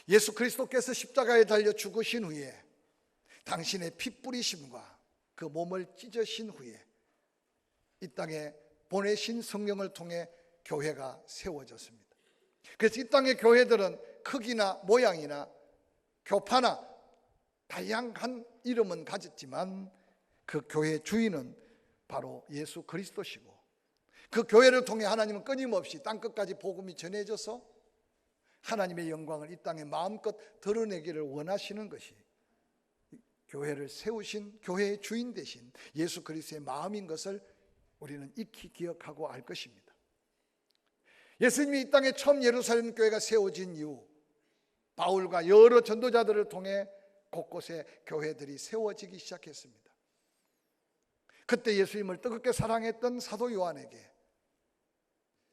예수 그리스도께서 십자가에 달려 죽으신 후에 당신의 피 뿌리심과 그 몸을 찢으신 후에 이 땅에 보내신 성령을 통해 교회가 세워졌습니다. 그래서 이 땅의 교회들은 크기나 모양이나 교파나 다양한 이름은 가졌지만 그 교회의 주인은 바로 예수 그리스도시고, 그 교회를 통해 하나님은 끊임없이 땅끝까지 복음이 전해져서 하나님의 영광을 이 땅에 마음껏 드러내기를 원하시는 것이 교회를 세우신 교회의 주인 되신 예수 그리스도의 마음인 것을 우리는 익히 기억하고 알 것입니다. 예수님이 이 땅에 처음 예루살렘 교회가 세워진 이후 바울과 여러 전도자들을 통해 곳곳에 교회들이 세워지기 시작했습니다. 그때 예수님을 뜨겁게 사랑했던 사도 요한에게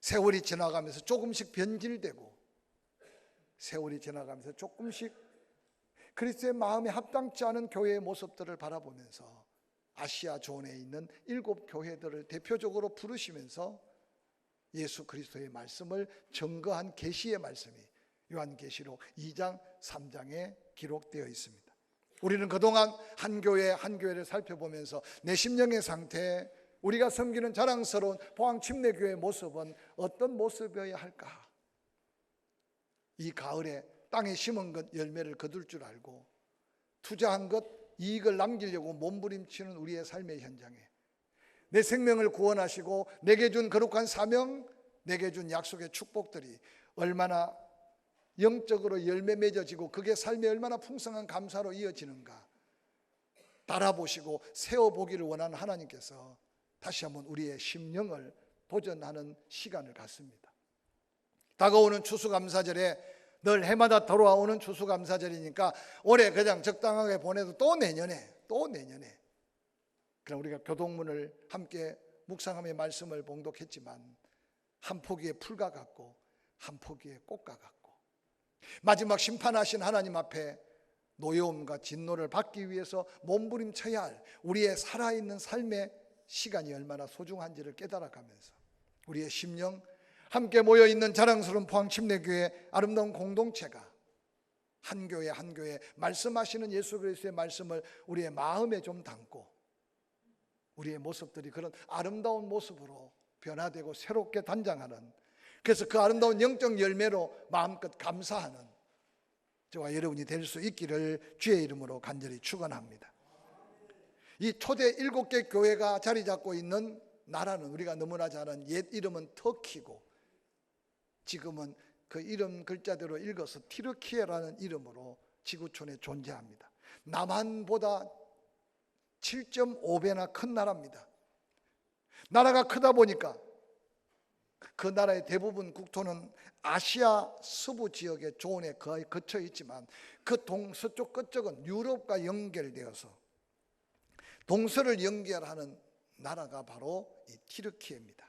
세월이 지나가면서 조금씩 변질되고, 세월이 지나가면서 조금씩 그리스도의 마음에 합당치 않은 교회의 모습들을 바라보면서 아시아 존에 있는 7 교회들을 대표적으로 부르시면서 예수 그리스도의 말씀을 증거한 계시의 말씀이 요한계시록 2장 3장에 기록되어 있습니다. 우리는 그동안 한 교회 한 교회를 살펴보면서 내 심령의 상태, 우리가 섬기는 자랑스러운 포항침례교회의 모습은 어떤 모습이어야 할까? 이 가을에 땅에 심은 것 열매를 거둘 줄 알고 투자한 것 이익을 남기려고 몸부림치는 우리의 삶의 현장에 내 생명을 구원하시고 내게 준 거룩한 사명, 내게 준 약속의 축복들이 얼마나 영적으로 열매 맺어지고 그게 삶에 얼마나 풍성한 감사로 이어지는가 바라보시고 세워보기를 원하는 하나님께서 다시 한번 우리의 심령을 도전하는 시간을 갖습니다. 다가오는 추수감사절에 늘 해마다 돌아오는 추수감사절이니까 올해 그냥 적당하게 보내도 또 내년에 그럼 우리가 교동문을 함께 묵상하며 말씀을 봉독했지만 한 포기의 풀과 같고 한 포기의 꽃과 같고 마지막 심판하신 하나님 앞에 노여움과 진노를 받기 위해서 몸부림쳐야 할 우리의 살아있는 삶의 시간이 얼마나 소중한지를 깨달아가면서 우리의 심령, 함께 모여있는 자랑스러운 포항침례교회 아름다운 공동체가 한 교회 한 교회 말씀하시는 예수 그리스도의 말씀을 우리의 마음에 좀 담고 우리의 모습들이 그런 아름다운 모습으로 변화되고 새롭게 단장하는, 그래서 그 아름다운 영적 열매로 마음껏 감사하는 저와 여러분이 될 수 있기를 주의 이름으로 간절히 축원합니다. 이 초대 7개 교회가 자리 잡고 있는 나라는 우리가 너무나 잘 아는 옛 이름은 터키고 지금은 그 이름 글자대로 읽어서 티르키예라는 이름으로 지구촌에 존재합니다. 남한보다 7.5배나 큰 나라입니다. 나라가 크다 보니까 그 나라의 대부분 국토는 아시아 서부 지역의 존에 거의 거쳐 있지만 그 동서쪽 끝쪽은 유럽과 연결되어서 동서를 연결하는 나라가 바로 이 티르키예입니다.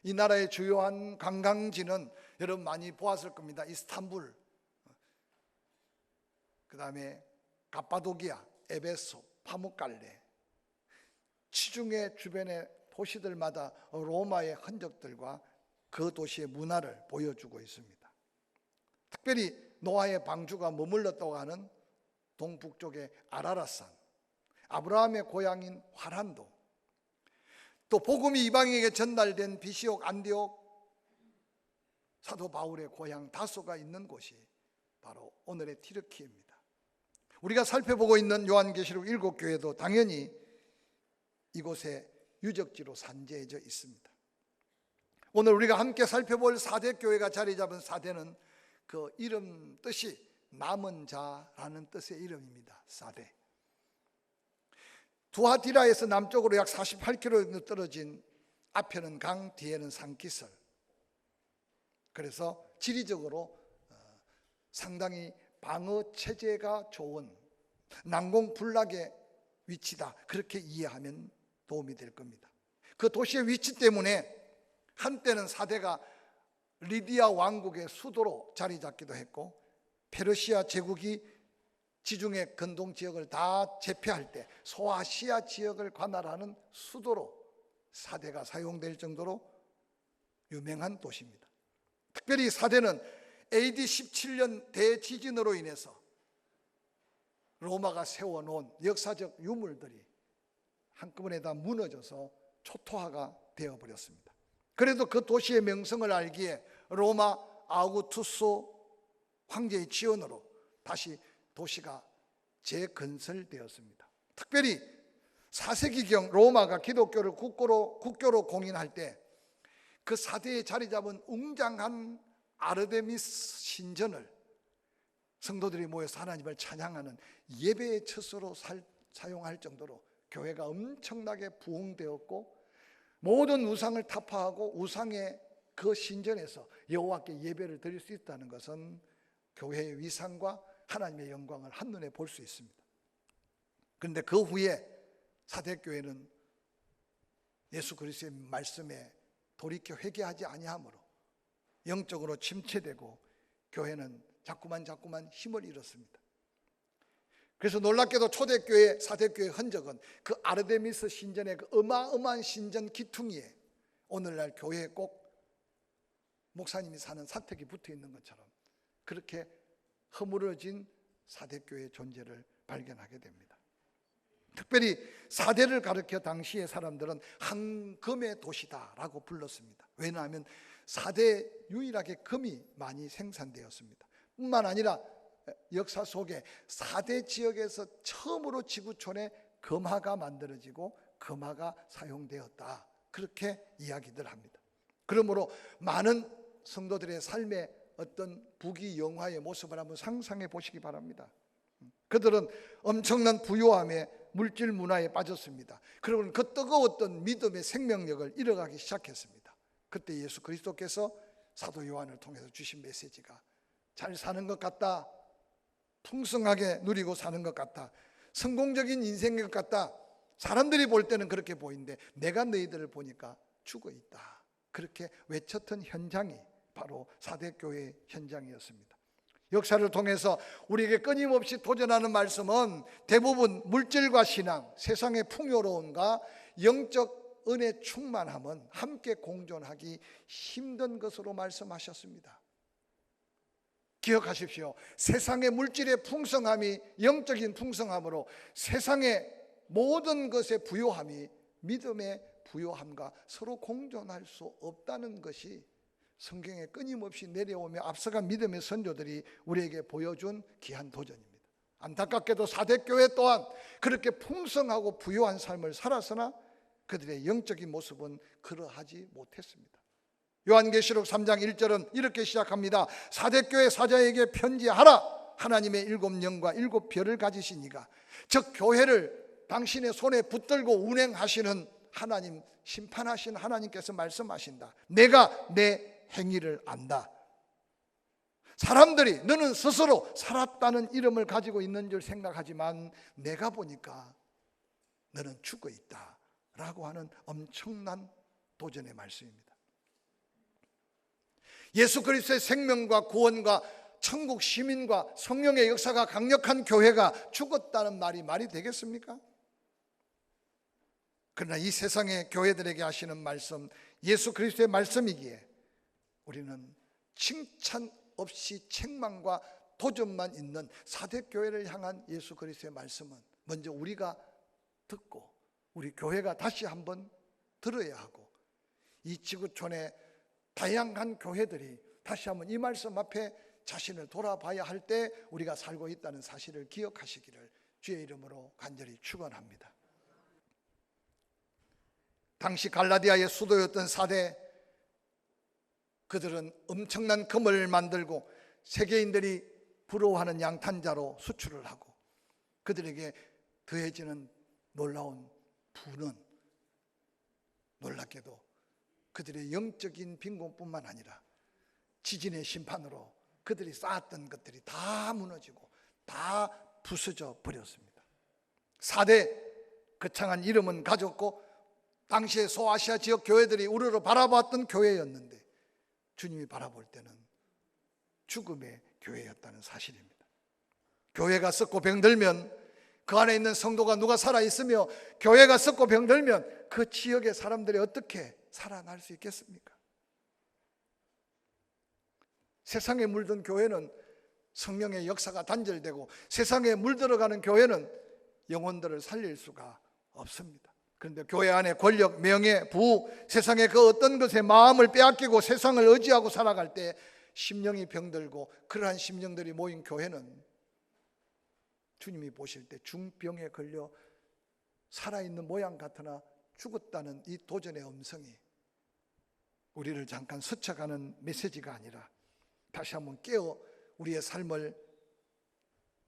이 나라의 주요한 관광지는 여러분 많이 보았을 겁니다. 이스탄불, 그 다음에 가파도기아, 에베소, 파묵갈레, 지중해 주변의 도시들마다 로마의 흔적들과 그 도시의 문화를 보여주고 있습니다. 특별히 노아의 방주가 머물렀다고 하는 동북쪽의 아라랏산, 아브라함의 고향인 화란도, 또 복음이 이방인에게 전달된 비시옥 안디옥, 사도 바울의 고향 다소가 있는 곳이 바로 오늘의 티르키예입니다. 우리가 살펴보고 있는 요한계시록 7교회도 당연히 이곳에 유적지로 산재해져 있습니다. 오늘 우리가 함께 살펴볼 4대 교회가 자리 잡은 4대는 그 이름 뜻이 남은 자라는 뜻의 이름입니다. 4대. 두하티라에서 남쪽으로 약 48km 떨어진 앞에는 강, 뒤에는 산기슭. 그래서 지리적으로 상당히 방어 체제가 좋은 난공불락의 위치다, 그렇게 이해하면 도움이 될 겁니다. 그 도시의 위치 때문에 한때는 4대가 리디아 왕국의 수도로 자리 잡기도 했고, 페르시아 제국이 지중해 근동 지역을 다 제패할 때 소아시아 지역을 관할하는 수도로 4대가 사용될 정도로 유명한 도시입니다. 특별히 4대는 AD 17년 대지진으로 인해서 로마가 세워놓은 역사적 유물들이 한꺼번에 다 무너져서 초토화가 되어버렸습니다. 그래도 그 도시의 명성을 알기에 로마 아우구투스 황제의 지원으로 다시 도시가 재건설되었습니다. 특별히 4세기경 로마가 기독교를 국교로 공인할 때 그 사대에 자리 잡은 웅장한 아르데미스 신전을 성도들이 모여서 하나님을 찬양하는 예배의 처소로 사용할 정도로 교회가 엄청나게 부흥되었고, 모든 우상을 타파하고 우상의 그 신전에서 여호와께 예배를 드릴 수 있다는 것은 교회의 위상과 하나님의 영광을 한눈에 볼 수 있습니다. 그런데 그 후에 사대교회는 예수 그리스도의 말씀에 돌이켜 회개하지 아니하므로 영적으로 침체되고 교회는 자꾸만 힘을 잃었습니다. 그래서 놀랍게도 초대교회, 사대교회의 흔적은 그 아르데미스 신전의 그 어마어마한 신전 기퉁이에 오늘날 교회에 꼭 목사님이 사는 사택이 붙어 있는 것처럼 그렇게 허물어진 사대교회의 존재를 발견하게 됩니다. 특별히 사대를 가리켜 당시의 사람들은 황금의 도시다라고 불렀습니다. 왜냐하면 사대에 유일하게 금이 많이 생산되었습니다. 뿐만 아니라 역사 속에 사대 지역에서 처음으로 지구촌에 금화가 만들어지고 금화가 사용되었다, 그렇게 이야기들 합니다. 그러므로 많은 성도들의 삶의 어떤 부귀영화의 모습을 한번 상상해 보시기 바랍니다. 그들은 엄청난 부요함에 물질 문화에 빠졌습니다. 그러고는 그 뜨거웠던 믿음의 생명력을 잃어가기 시작했습니다. 그때 예수 그리스도께서 사도 요한을 통해서 주신 메시지가 잘 사는 것 같다, 풍성하게 누리고 사는 것 같다, 성공적인 인생인 것 같다, 사람들이 볼 때는 그렇게 보이는데 내가 너희들을 보니까 죽어 있다, 그렇게 외쳤던 현장이 바로 사대교회의 현장이었습니다. 역사를 통해서 우리에게 끊임없이 도전하는 말씀은 대부분 물질과 신앙, 세상의 풍요로움과 영적 은혜 충만함은 함께 공존하기 힘든 것으로 말씀하셨습니다. 기억하십시오. 세상의 물질의 풍성함이 영적인 풍성함으로 세상의 모든 것의 부요함이 믿음의 부요함과 서로 공존할 수 없다는 것이 성경에 끊임없이 내려오며 앞서간 믿음의 선조들이 우리에게 보여준 귀한 도전입니다. 안타깝게도 사대교회 또한 그렇게 풍성하고 부유한 삶을 살았으나 그들의 영적인 모습은 그러하지 못했습니다. 요한계시록 3장 1절은 이렇게 시작합니다. 사대교회 사자에게 편지하라. 하나님의 7영과 7별을 가지신 이가, 즉 교회를 당신의 손에 붙들고 운행하시는 하나님, 심판하신 하나님께서 말씀하신다. 내가 내 행위를 안다. 사람들이 너는 스스로 살았다는 이름을 가지고 있는 줄 생각하지만 내가 보니까 너는 죽어 있다 라고 하는 엄청난 도전의 말씀입니다. 예수 그리스도의 생명과 구원과 천국 시민과 성령의 역사가 강력한 교회가 죽었다는 말이 되겠습니까? 그러나 이 세상의 교회들에게 하시는 말씀, 예수 그리스도의 말씀이기에 우리는 칭찬 없이 책망과 도전만 있는 사대교회를 향한 예수 그리스도의 말씀은 먼저 우리가 듣고 우리 교회가 다시 한번 들어야 하고, 이 지구촌의 다양한 교회들이 다시 한번 이 말씀 앞에 자신을 돌아봐야 할 때 우리가 살고 있다는 사실을 기억하시기를 주의 이름으로 간절히 축원합니다. 당시 갈라디아의 수도였던 사대, 그들은 엄청난 금을 만들고 세계인들이 부러워하는 양탄자로 수출을 하고, 그들에게 더해지는 놀라운 부는 놀랍게도 그들의 영적인 빈곤뿐만 아니라 지진의 심판으로 그들이 쌓았던 것들이 다 무너지고 다 부서져 버렸습니다. 사대, 거창한 이름은 가졌고 당시의 소아시아 지역 교회들이 우르르 바라봤던 교회였는데 주님이 바라볼 때는 죽음의 교회였다는 사실입니다. 교회가 썩고 병들면 그 안에 있는 성도가 누가 살아있으며 교회가 썩고 병들면 그 지역의 사람들이 어떻게 살아날 수 있겠습니까? 세상에 물든 교회는 성령의 역사가 단절되고, 세상에 물들어가는 교회는 영혼들을 살릴 수가 없습니다. 그런데 교회 안에 권력, 명예, 부, 세상의 그 어떤 것에 마음을 빼앗기고 세상을 의지하고 살아갈 때 심령이 병들고, 그러한 심령들이 모인 교회는 주님이 보실 때 중병에 걸려 살아있는 모양 같으나 죽었다는 이 도전의 음성이 우리를 잠깐 스쳐가는 메시지가 아니라 다시 한번 깨어 우리의 삶을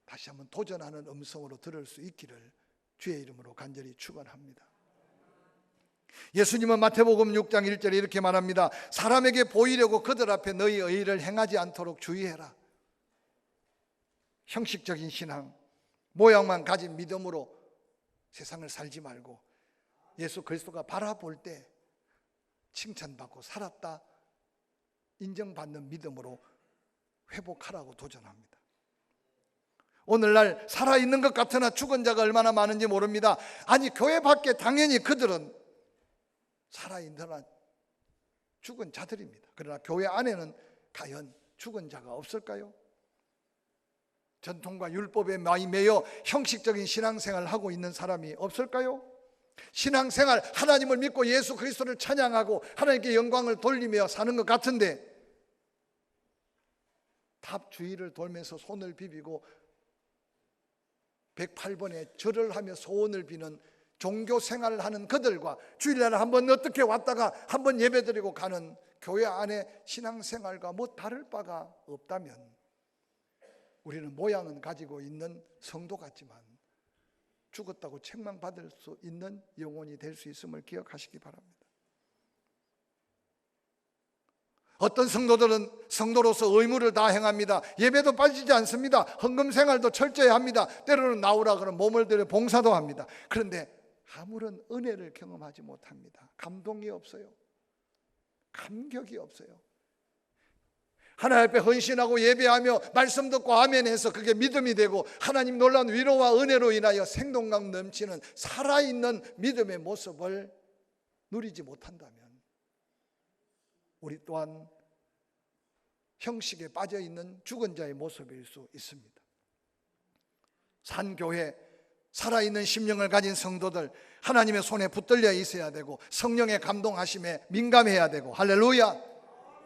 다시 한번 도전하는 음성으로 들을 수 있기를 주의 이름으로 간절히 축원합니다. 예수님은 마태복음 6장 1절에 이렇게 말합니다. 사람에게 보이려고 그들 앞에 너희 의의를 행하지 않도록 주의해라. 형식적인 신앙, 모양만 가진 믿음으로 세상을 살지 말고 예수 그리스도가 바라볼 때 칭찬받고 살았다 인정받는 믿음으로 회복하라고 도전합니다. 오늘날 살아있는 것 같으나 죽은 자가 얼마나 많은지 모릅니다. 아니, 교회 밖에 당연히 그들은 살아있거나 죽은 자들입니다. 그러나 교회 안에는 과연 죽은 자가 없을까요? 전통과 율법에 많이 매여 형식적인 신앙생활을 하고 있는 사람이 없을까요? 신앙생활, 하나님을 믿고 예수 그리스도를 찬양하고 하나님께 영광을 돌리며 사는 것 같은데 탑 주위를 돌면서 손을 비비고 108번의 절을 하며 소원을 비는 종교 생활을 하는 그들과 주일날에 한번 어떻게 왔다가 한번 예배드리고 가는 교회 안에 신앙생활과 뭐 다를 바가 없다면 우리는 모양은 가지고 있는 성도 같지만 죽었다고 책망받을 수 있는 영혼이 될 수 있음을 기억하시기 바랍니다. 어떤 성도들은 성도로서 의무를 다 행합니다. 예배도 빠지지 않습니다. 헌금 생활도 철저히 합니다. 때로는 나오라 그러면 몸을 들여 봉사도 합니다. 그런데 아무런 은혜를 경험하지 못합니다. 감동이 없어요. 감격이 없어요. 하나님 앞에 헌신하고 예배하며 말씀 듣고 아멘해서 그게 믿음이 되고 하나님 놀라운 위로와 은혜로 인하여 생동감 넘치는 살아있는 믿음의 모습을 누리지 못한다면 우리 또한 형식에 빠져있는 죽은 자의 모습일 수 있습니다. 산교회, 살아있는 심령을 가진 성도들, 하나님의 손에 붙들려 있어야 되고 성령의 감동하심에 민감해야 되고, 할렐루야!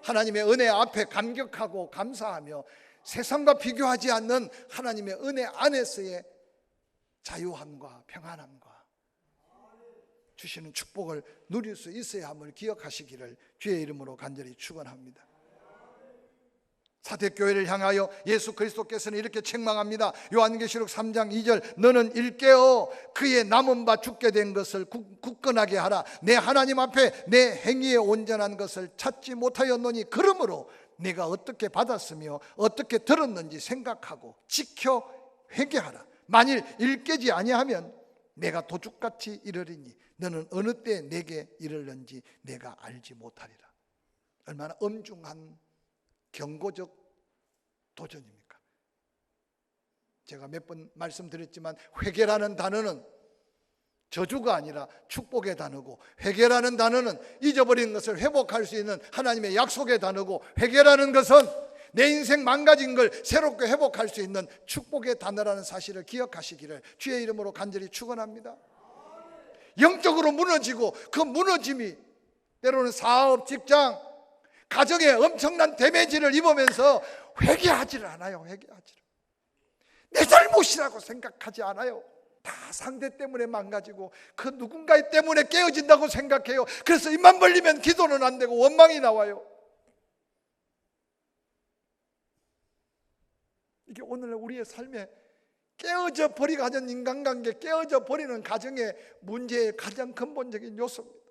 하나님의 은혜 앞에 감격하고 감사하며 세상과 비교하지 않는 하나님의 은혜 안에서의 자유함과 평안함과 주시는 축복을 누릴 수 있어야 함을 기억하시기를 주의 이름으로 간절히 축원합니다. 사대교회를 향하여 예수 그리스도께서는 이렇게 책망합니다. 요한계시록 3장 2절, 너는 일깨어 그의 남은 바 죽게 된 것을 굳건하게 하라. 내 하나님 앞에 내 행위에 온전한 것을 찾지 못하였노니 그러므로 내가 어떻게 받았으며 어떻게 들었는지 생각하고 지켜 회개하라. 만일 일깨지 아니하면 내가 도둑같이 이르리니 너는 어느 때 내게 이르는지 내가 알지 못하리라. 얼마나 엄중한 경고적 도전입니까? 제가 몇 번 말씀드렸지만 회개라는 단어는 저주가 아니라 축복의 단어고, 회개라는 단어는 잊어버린 것을 회복할 수 있는 하나님의 약속의 단어고, 회개라는 것은 내 인생 망가진 걸 새롭게 회복할 수 있는 축복의 단어라는 사실을 기억하시기를 주의 이름으로 간절히 축원합니다. 영적으로 무너지고 그 무너짐이 때로는 사업, 직장, 가정에 엄청난 데미지를 입으면서 회개하지를 않아요. 회개하지를. 내 잘못이라고 생각하지 않아요. 다 상대 때문에 망가지고 그 누군가 때문에 깨어진다고 생각해요. 그래서 입만 벌리면 기도는 안 되고 원망이 나와요. 이게 오늘 우리의 삶에 깨어져 버리고 하는 인간관계, 깨어져 버리는 가정의 문제의 가장 근본적인 요소입니다.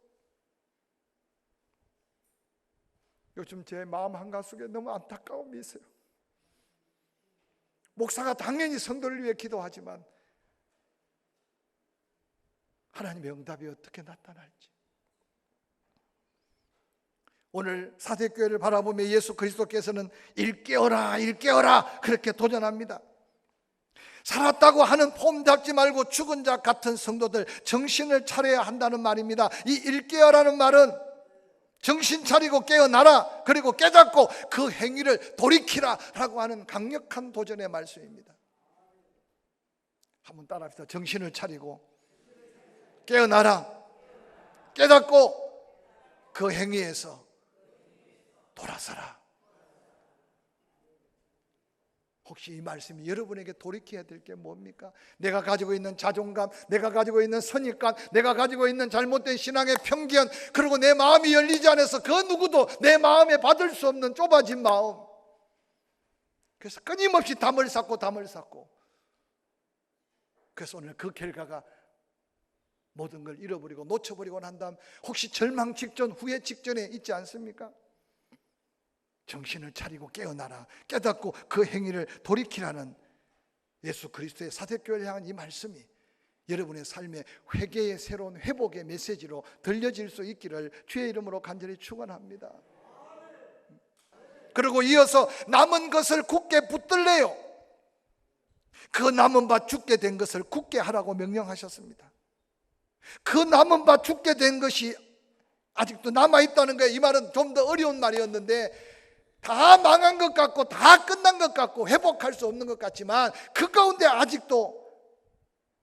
요즘 제 마음 한가속에 너무 안타까움이 있어요. 목사가 당연히 성도를 위해 기도하지만 하나님의 응답이 어떻게 나타날지. 오늘 사대교회를 바라보며 예수 그리스도께서는 일깨어라 일깨어라 그렇게 도전합니다. 살았다고 하는 폼 잡지 말고 죽은 자 같은 성도들 정신을 차려야 한다는 말입니다. 이 일깨어라는 말은 정신 차리고 깨어나라. 그리고 깨닫고 그 행위를 돌이키라 라고 하는 강력한 도전의 말씀입니다. 한번 따라합시다. 정신을 차리고 깨어나라. 깨닫고 그 행위에서 돌아서라. 혹시 이 말씀이 여러분에게 돌이켜야 될 게 뭡니까? 내가 가지고 있는 자존감, 내가 가지고 있는 선입관, 내가 가지고 있는 잘못된 신앙의 편견, 그리고 내 마음이 열리지 않아서 그 누구도 내 마음에 받을 수 없는 좁아진 마음. 그래서 끊임없이 담을 쌓고 그래서 오늘 그 결과가 모든 걸 잃어버리고 놓쳐버리고 난 다음 혹시 절망 직전, 후회 직전에 있지 않습니까? 정신을 차리고 깨어나라. 깨닫고 그 행위를 돌이키라는 예수 그리스도의 사대교회를 향한 이 말씀이 여러분의 삶의 회개의 새로운 회복의 메시지로 들려질 수 있기를 주의 이름으로 간절히 축원합니다. 그리고 이어서 남은 것을 굳게 붙들래요. 그 남은 바 죽게 된 것을 굳게 하라고 명령하셨습니다. 그 남은 바 죽게 된 것이 아직도 남아있다는 거예요. 이 말은 좀 더 어려운 말이었는데 다 망한 것 같고 다 끝난 것 같고 회복할 수 없는 것 같지만 그 가운데 아직도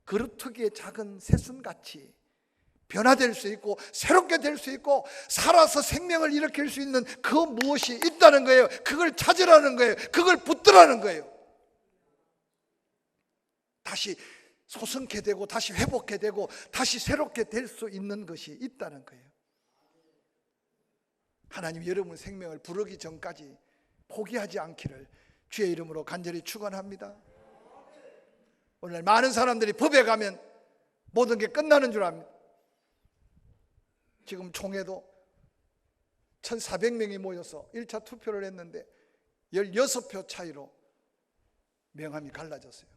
그루터기의 작은 새순같이 변화될 수 있고 새롭게 될 수 있고 살아서 생명을 일으킬 수 있는 그 무엇이 있다는 거예요. 그걸 찾으라는 거예요. 그걸 붙들라는 거예요. 다시 소성케 되고 다시 회복해 되고 다시 새롭게 될 수 있는 것이 있다는 거예요. 하나님 여러분 생명을 부르기 전까지 포기하지 않기를 주의 이름으로 간절히 축원합니다. 오늘 많은 사람들이 법에 가면 모든 게 끝나는 줄 압니다. 지금 총회도 1,400명이 모여서 1차 투표를 했는데 16표 차이로 명함이 갈라졌어요.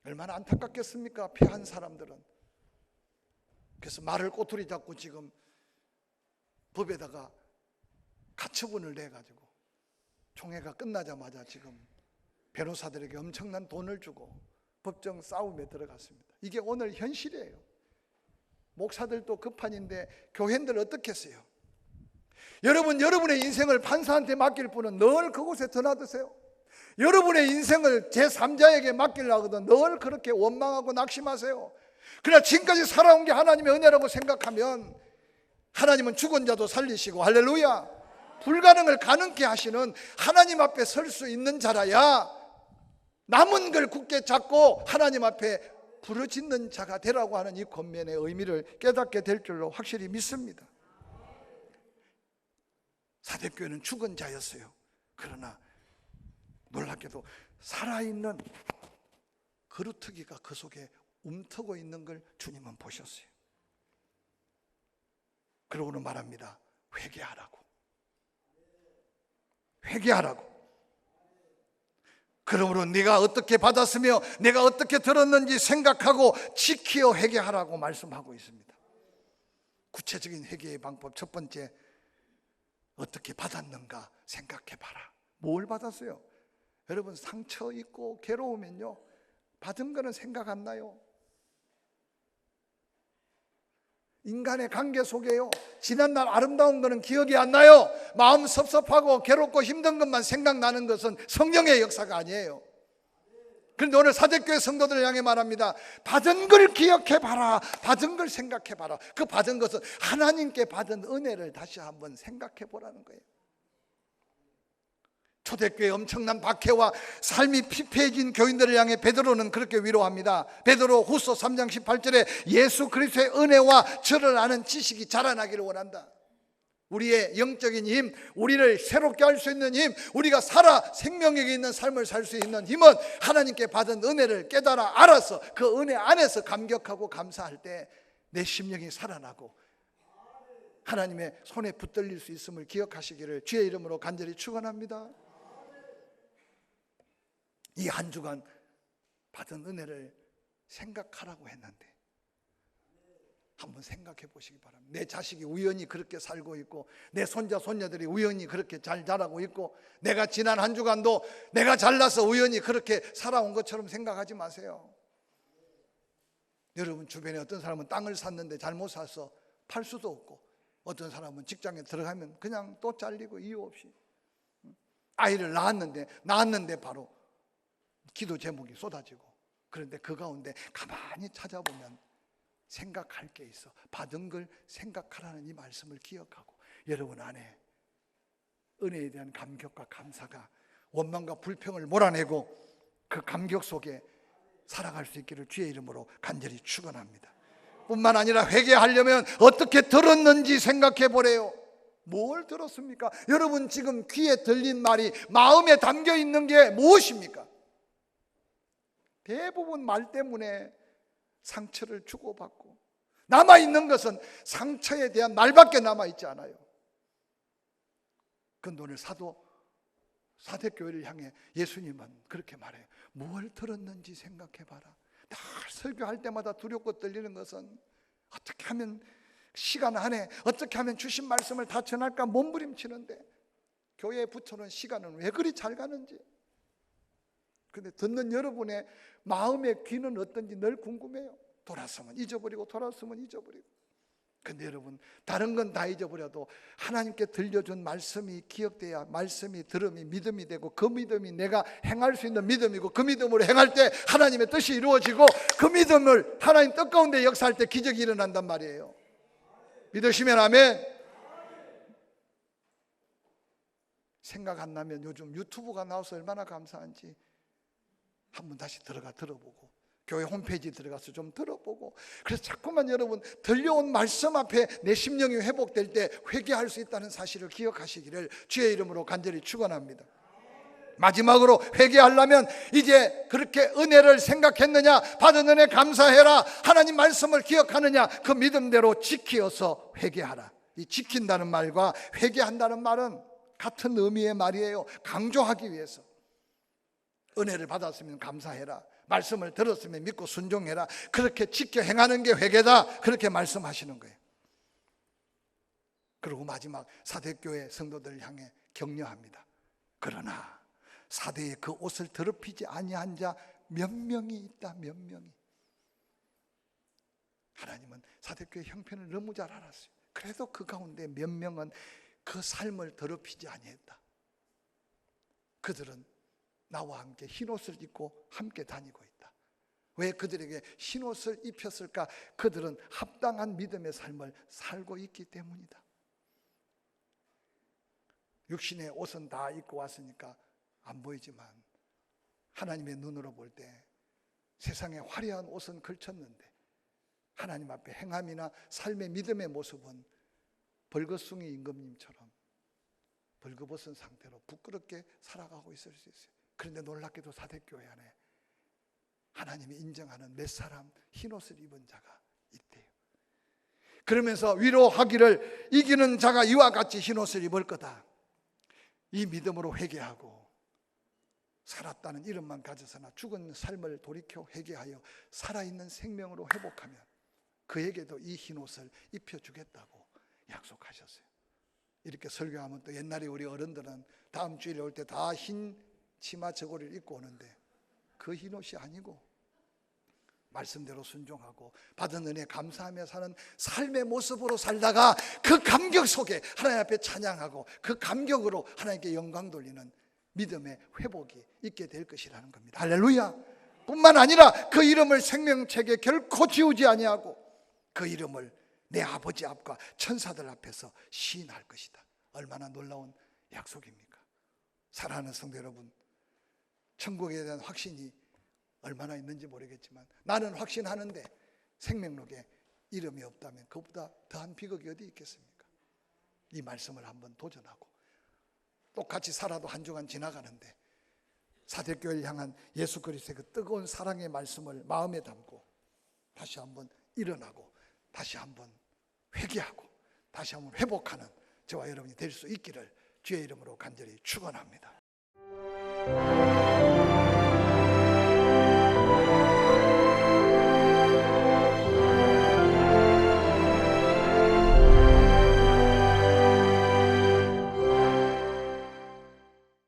얼마나 안타깝겠습니까? 패한 사람들은. 그래서 말을 꼬투리 잡고 지금 법에다가 가처분을 내가지고 총회가 끝나자마자 지금 변호사들에게 엄청난 돈을 주고 법정 싸움에 들어갔습니다. 이게 오늘 현실이에요. 목사들도 급한인데 교회들 어떻겠어요? 여러분의 인생을 판사한테 맡길 분은 늘 그곳에 드나드세요. 여러분의 인생을 제3자에게 맡기려거든 늘 그렇게 원망하고 낙심하세요. 그러나 지금까지 살아온 게 하나님의 은혜라고 생각하면 하나님은 죽은 자도 살리시고 할렐루야, 불가능을 가능케 하시는 하나님 앞에 설 수 있는 자라야 남은 걸 굳게 잡고 하나님 앞에 부르짖는 자가 되라고 하는 이 권면의 의미를 깨닫게 될 줄로 확실히 믿습니다. 사대교회는 죽은 자였어요. 그러나 놀랍게도 살아있는 그루터기가 그 속에 움트고 있는 걸 주님은 보셨어요. 그러고는 말합니다. 회개하라고. 회개하라고. 그러므로 네가 어떻게 받았으며 내가 어떻게 들었는지 생각하고 지키어 회개하라고 말씀하고 있습니다. 구체적인 회개의 방법 첫 번째, 어떻게 받았는가 생각해 봐라. 뭘 받았어요? 여러분 상처 있고 괴로우면요 받은 거는 생각 안 나요. 인간의 관계 속에요 지난날 아름다운 거는 기억이 안 나요. 마음 섭섭하고 괴롭고 힘든 것만 생각나는 것은 성령의 역사가 아니에요. 그런데 오늘 사대교회 성도들을 향해 말합니다. 받은 걸 기억해 봐라. 받은 걸 생각해 봐라. 그 받은 것은 하나님께 받은 은혜를 다시 한번 생각해 보라는 거예요. 초대교회 엄청난 박해와 삶이 피폐해진 교인들을 향해 베드로는 그렇게 위로합니다. 베드로 후서 3장 18절에 예수 그리스도의 은혜와 저를 아는 지식이 자라나기를 원한다. 우리의 영적인 힘, 우리를 새롭게 할 수 있는 힘, 우리가 살아 생명력이 있는 삶을 살 수 있는 힘은 하나님께 받은 은혜를 깨달아 알아서 그 은혜 안에서 감격하고 감사할 때 내 심령이 살아나고 하나님의 손에 붙들릴 수 있음을 기억하시기를 주의 이름으로 간절히 축원합니다. 이 한 주간 받은 은혜를 생각하라고 했는데 한번 생각해 보시기 바랍니다. 내 자식이 우연히 그렇게 살고 있고 내 손자 손녀들이 우연히 그렇게 잘 자라고 있고 내가 지난 한 주간도 내가 잘나서 우연히 그렇게 살아온 것처럼 생각하지 마세요. 여러분 주변에 어떤 사람은 땅을 샀는데 잘못 사서 팔 수도 없고 어떤 사람은 직장에 들어가면 그냥 또 잘리고 이유 없이. 아이를 낳았는데 바로 기도 제목이 쏟아지고. 그런데 그 가운데 가만히 찾아보면 생각할 게 있어. 받은 걸 생각하라는 이 말씀을 기억하고 여러분 안에 은혜에 대한 감격과 감사가 원망과 불평을 몰아내고 그 감격 속에 살아갈 수 있기를 주의 이름으로 간절히 축원합니다. 뿐만 아니라 회개하려면 어떻게 들었는지 생각해 보래요. 뭘 들었습니까? 여러분 지금 귀에 들린 말이 마음에 담겨 있는 게 무엇입니까? 대부분 말 때문에 상처를 주고받고 남아있는 것은 상처에 대한 말밖에 남아있지 않아요. 근데 오늘 사대교회를 향해 예수님은 그렇게 말해요. 뭘 들었는지 생각해봐라. 늘 설교할 때마다 두렵고 떨리는 것은 어떻게 하면 시간 안에 어떻게 하면 주신 말씀을 다 전할까 몸부림치는데 교회에 붙여놓은 시간은 왜 그리 잘 가는지. 근데 듣는 여러분의 마음의 귀는 어떤지 늘 궁금해요. 돌았으면 잊어버리고 돌았으면 잊어버리고. 근데 여러분 다른 건 다 잊어버려도 하나님께 들려준 말씀이 기억돼야 말씀이 들음이 믿음이 되고 그 믿음이 내가 행할 수 있는 믿음이고 그 믿음으로 행할 때 하나님의 뜻이 이루어지고 그 믿음을 하나님 뜻 가운데 역사할 때 기적이 일어난단 말이에요. 믿으시면 아멘. 생각 안 나면 요즘 유튜브가 나와서 얼마나 감사한지 한번 다시 들어보고 교회 홈페이지 들어가서 좀 들어보고 그래서 자꾸만 여러분 들려온 말씀 앞에 내 심령이 회복될 때 회개할 수 있다는 사실을 기억하시기를 주의 이름으로 간절히 축원합니다. 마지막으로 회개하려면 이제 그렇게 은혜를 생각했느냐 받은 은혜 감사해라 하나님 말씀을 기억하느냐 그 믿음대로 지키어서 회개하라. 이 지킨다는 말과 회개한다는 말은 같은 의미의 말이에요. 강조하기 위해서 은혜를 받았으면 감사해라 말씀을 들었으면 믿고 순종해라 그렇게 지켜 행하는 게 회개다 그렇게 말씀하시는 거예요. 그리고 마지막 사대교회 성도들을 향해 격려합니다. 그러나 사대에 그 옷을 더럽히지 아니한 자 몇 명이 있다. 몇 명이. 하나님은 사대교회 형편을 너무 잘 알았어요. 그래도 그 가운데 몇 명은 그 삶을 더럽히지 아니했다. 그들은 나와 함께 흰옷을 입고 함께 다니고 있다. 왜 그들에게 흰옷을 입혔을까? 그들은 합당한 믿음의 삶을 살고 있기 때문이다. 육신의 옷은 다 입고 왔으니까 안 보이지만 하나님의 눈으로 볼 때 세상에 화려한 옷은 걸쳤는데 하나님 앞에 행함이나 삶의 믿음의 모습은 벌거숭이 임금님처럼 벌거벗은 상태로 부끄럽게 살아가고 있을 수 있어요. 그런데 놀랍게도 사대교회 안에 하나님이 인정하는 몇 사람 흰옷을 입은 자가 있대요. 그러면서 위로하기를 이기는 자가 이와 같이 흰옷을 입을 거다. 이 믿음으로 회개하고 살았다는 이름만 가져서나 죽은 삶을 돌이켜 회개하여 살아있는 생명으로 회복하면 그에게도 이 흰옷을 입혀주겠다고 약속하셨어요. 이렇게 설교하면 또 옛날에 우리 어른들은 다음 주일에 올 때 다 흰 치마 저고리를 입고 오는데 그 흰옷이 아니고 말씀대로 순종하고 받은 은혜 감사하며 사는 삶의 모습으로 살다가 그 감격 속에 하나님 앞에 찬양하고 그 감격으로 하나님께 영광 돌리는 믿음의 회복이 있게 될 것이라는 겁니다. 할렐루야. 뿐만 아니라 그 이름을 생명책에 결코 지우지 아니하고 그 이름을 내 아버지 앞과 천사들 앞에서 시인할 것이다. 얼마나 놀라운 약속입니까? 사랑하는 성도 여러분, 천국에 대한 확신이 얼마나 있는지 모르겠지만 나는 확신하는데 생명록에 이름이 없다면 그보다 더한 비극이 어디 있겠습니까? 이 말씀을 한번 도전하고 똑같이 살아도 한 주간 지나가는데 사대교회를 향한 예수 그리스도의 그 뜨거운 사랑의 말씀을 마음에 담고 다시 한번 일어나고 다시 한번 회개하고 다시 한번 회복하는 저와 여러분이 될 수 있기를 주의 이름으로 간절히 축원합니다.